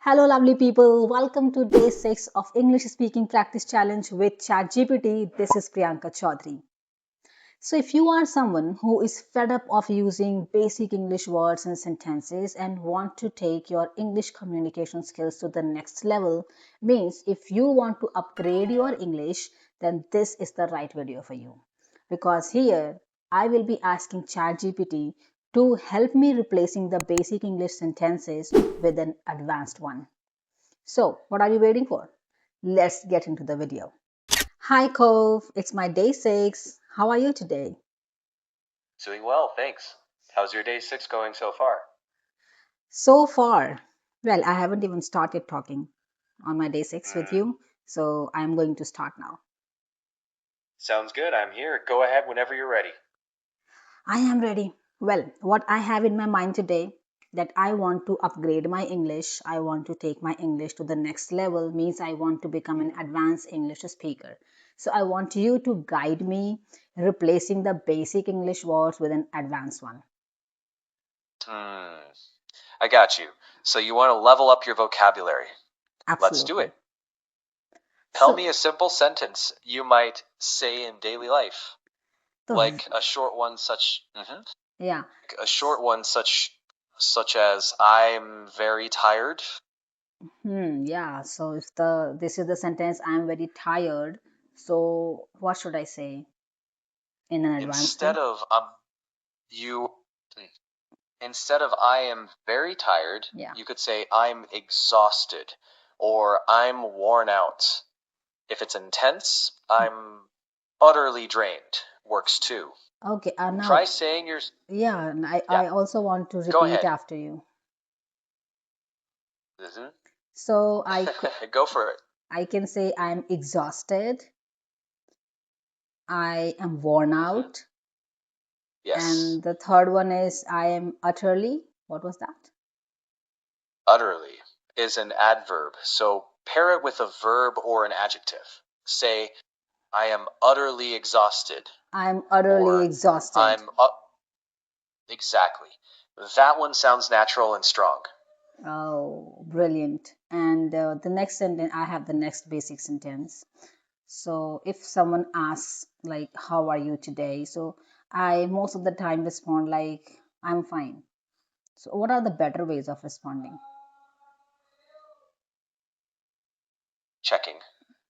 Hello, lovely people. Welcome to day 6 of English Speaking Practice Challenge with ChatGPT. This is Priyanka Chaudhary. So, if you are someone who is fed up of using basic English words and sentences and want to take your English communication skills to the next level, means if you want to upgrade your English, then this is the right video for you. Because here I will be asking ChatGPT to help me replacing the basic English sentences with an advanced one. So, what are you waiting for? Let's get into the video. Hi, Cove. It's my day 6. How are you today? Doing well, thanks. How's your day 6 going so far? So far, well, I haven't even started talking on my day 6 with Hmm. you, so I'm going to start now. Sounds good. I'm here. Go ahead whenever you're ready. I am ready. Well, what I have in my mind today that I want to upgrade my English, I want to take my English to the next level means I want to become an advanced English speaker. So I want you to guide me replacing the basic English words with an advanced one. Hmm. I got you. So you want to level up your vocabulary. Let's do Absolutely. it. Tell So me a simple sentence you might say in daily life, the like a short one yeah. such as I'm very tired. Yeah. So if the this is the sentence I'm very tired, so what should I say in an advanced Instead way? of you Instead of I am very tired, Yeah. you could say I'm exhausted or I'm worn out. If it's intense, I'm utterly drained. Works too. Okay. Try Now, saying your yeah, and yeah. I also want to Go repeat ahead. after you. Hmm. So Go for it. I can say I'm exhausted, I am worn Hmm. out, Yes. and the third one is I am utterly. What was that? Utterly is an adverb, so pair it with a verb or an adjective. Say I am utterly exhausted I'm utterly or exhausted. I'm exactly. That one sounds natural and strong. Oh, brilliant. And the next sentence, I have the next basic sentence. So if someone asks, like, how are you today? So I most of the time respond like, I'm fine. So what are the better ways of responding? Checking.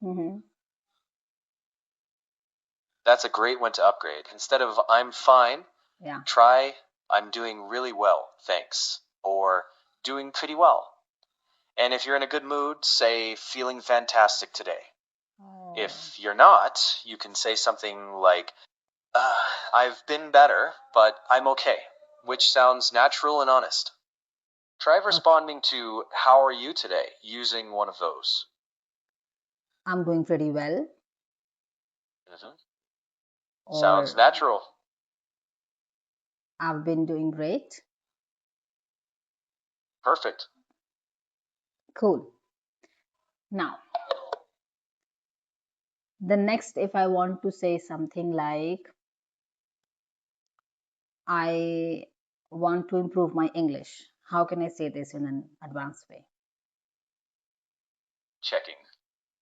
Mm-hmm. That's a great one to upgrade. Instead of I'm fine, Yeah. try I'm doing really well, thanks. Or doing pretty well. And if you're in a good mood, say feeling fantastic today. Oh, If you're not, you can say something like, I've been better, but I'm okay, which sounds natural and honest. Try okay. responding to how are you today using one of those. I'm doing pretty well. Mhm. Sounds Or natural. I've been doing great. Perfect. Cool. Now, the next, if I want to say something like, I want to improve my English, how can I say this in an advanced way? Checking.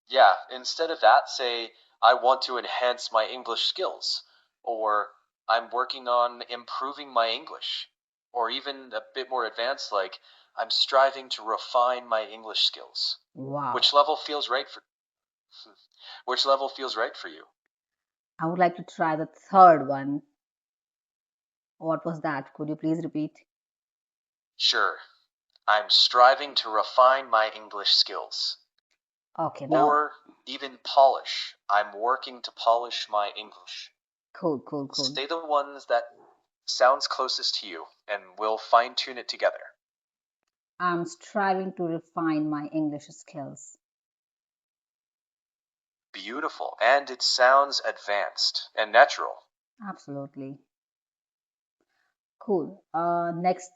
Yeah, instead of that, say, I want to enhance my English skills, or I'm working on improving my English, or even a bit more advanced, like, I'm striving to refine my English skills. Wow. Which level feels right for which level feels right for you? I would like to try the third one. What was that? Could you please repeat? Sure, I'm striving to refine my English skills. Okay, now, Or even polish. I'm working to polish my English. cool, cool, cool. Say the ones that sounds closest to you, and we'll fine tune it together. I'm striving to refine my English skills. Beautiful, and it sounds advanced and natural. Absolutely. Cool. Next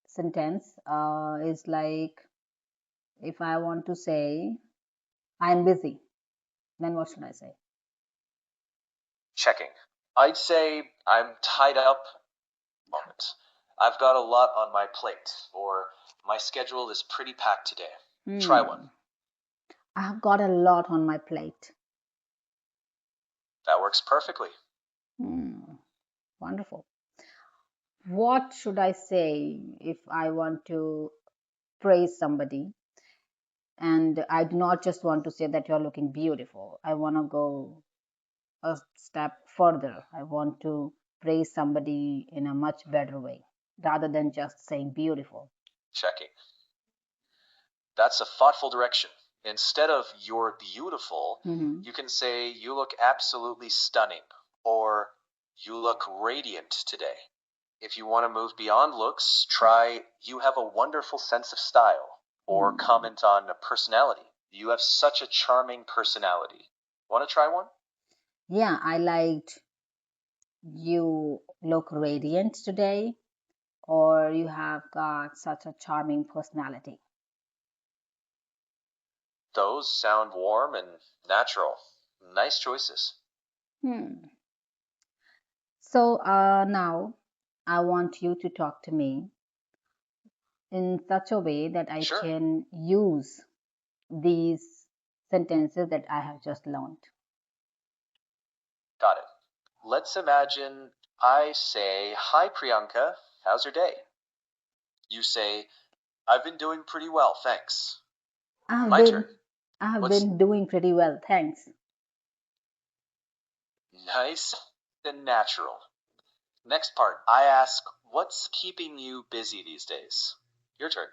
sentence is like, if I want to say, I'm busy, then what should I say? Checking. I'd say I'm tied up at the moment. I've got a lot on my plate, or my schedule is pretty packed today. Try one. Hmm. I've got a lot on my plate. That works perfectly. Hmm. Wonderful. What should I say if I want to praise somebody? And I do not just want to say that you're looking beautiful. I want to go a step further. I want to praise somebody in a much better way rather than just saying beautiful. Checking. That's a thoughtful direction. Instead of you're beautiful, Hmm. you can say you look absolutely stunning or you look radiant today. If you want to move beyond looks, try you have a wonderful sense of style or Hmm. comment on a personality. You have such a charming personality. Want to try one? Yeah, I liked you look radiant today, or you have got such a charming personality. Those sound warm and natural. Nice choices. Hmm. So now I want you to talk to me in such a way that I Sure. can use these sentences that I have just learned. Got it. Let's imagine I say, "Hi Priyanka, how's your day?" You say, "I've been doing pretty well, thanks." I've My turn. been I've Let's been doing pretty well, thanks. nice and natural. Next part, I ask, "What's keeping you busy these days?" Your turn.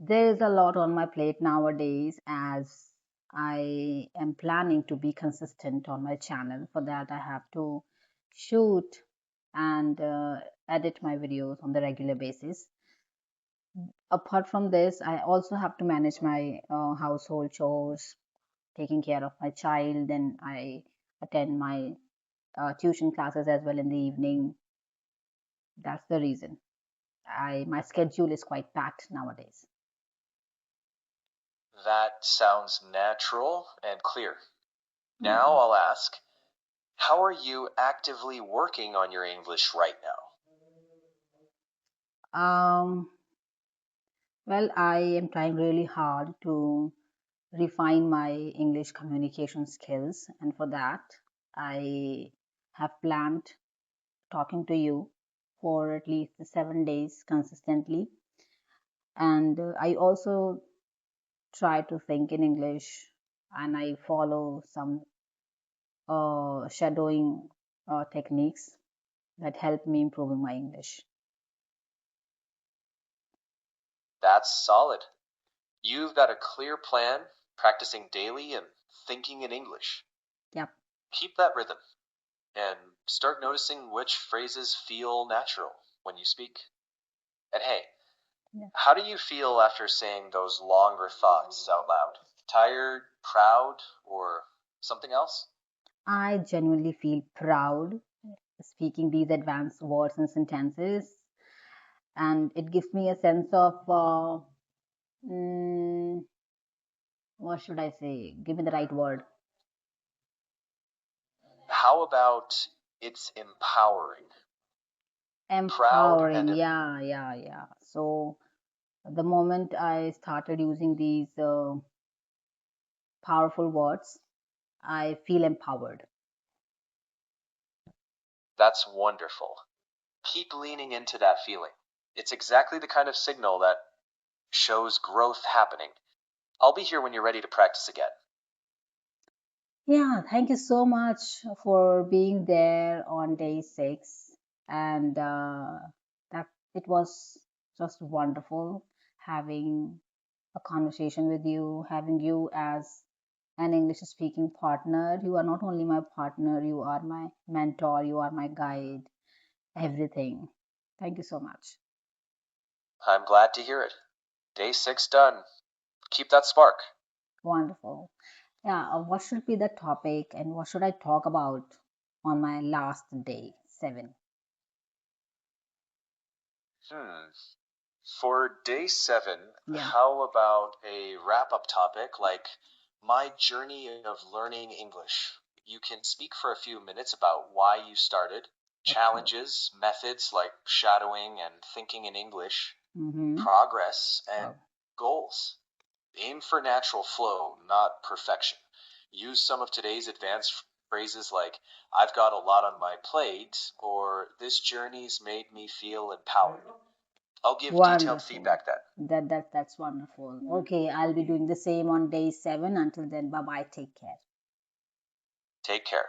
There is a lot on my plate nowadays as I am planning to be consistent on my channel. For that, I have to shoot and edit my videos on the regular basis. Apart from this, I also have to manage my household chores, taking care of my child. Then I attend my tuition classes as well in the evening. That's the reason. I my schedule is quite packed nowadays. That sounds natural and clear. Now Hmm. I'll ask, how are you actively working on your English right now? Um, well, I am trying really hard to refine my English communication skills, and for that, I have planned talking to you for at least 7 days consistently. And I also try to think in English, and I follow some shadowing techniques that help me improving my English. That's solid. You've got a clear plan, practicing daily and thinking in English. Yep. Keep that rhythm and start noticing which phrases feel natural when you speak. And hey, Yeah. how do you feel after saying those longer thoughts out loud? Tired, proud, or something else? I genuinely feel proud speaking these advanced words and sentences, and it gives me a sense of mm, what should I say? Give me the right word. How about it's empowering? Proud and Empowering. Yeah, yeah, yeah. So the moment I started using these powerful words, I feel empowered. that's wonderful. Keep leaning into that feeling. It's exactly the kind of signal that shows growth happening. I'll be here when you're ready to practice again. Yeah, thank you so much for being there on day 6. And that it was just wonderful having a conversation with you, having you as an English speaking partner. You are not only my partner, you are my mentor, you are my guide, everything. Thank you so much. I'm glad to hear it. Day 6 done. Keep that spark. Wonderful. Yeah, what should be the topic and what should I talk about on my last day 7? Hmm. For day 7, Yeah. how about a wrap up topic like my journey of learning English? You can speak for a few minutes about why you started, Okay. challenges, methods like shadowing and thinking in English, Mm-hmm. progress, and Oh. goals. Aim for natural flow, not perfection. Use some of today's advanced phrases like, I've got a lot on my plate, or this journey's made me feel empowered. I'll give detailed Wonderful. feedback then. That's wonderful. Okay, I'll be doing the same on day 7. Until then, bye bye. Take care. Take care.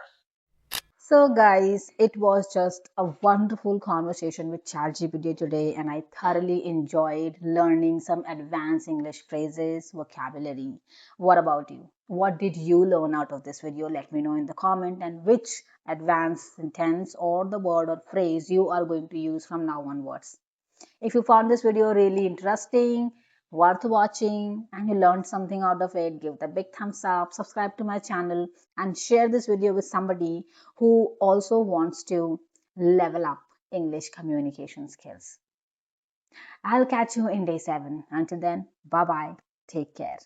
So, guys, it was just a wonderful conversation with ChatGPT today, and I thoroughly enjoyed learning some advanced English phrases, vocabulary. What about you? What did you learn out of this video? Let me know in the comment, and which advanced sentence or the word or phrase you are going to use from now onwards. If you found this video really interesting, worth watching, and you learned something out of it, give the big thumbs up, subscribe to my channel, and share this video with somebody who also wants to level up English communication skills. I'll catch you in day 7. Until then, bye bye. Take care.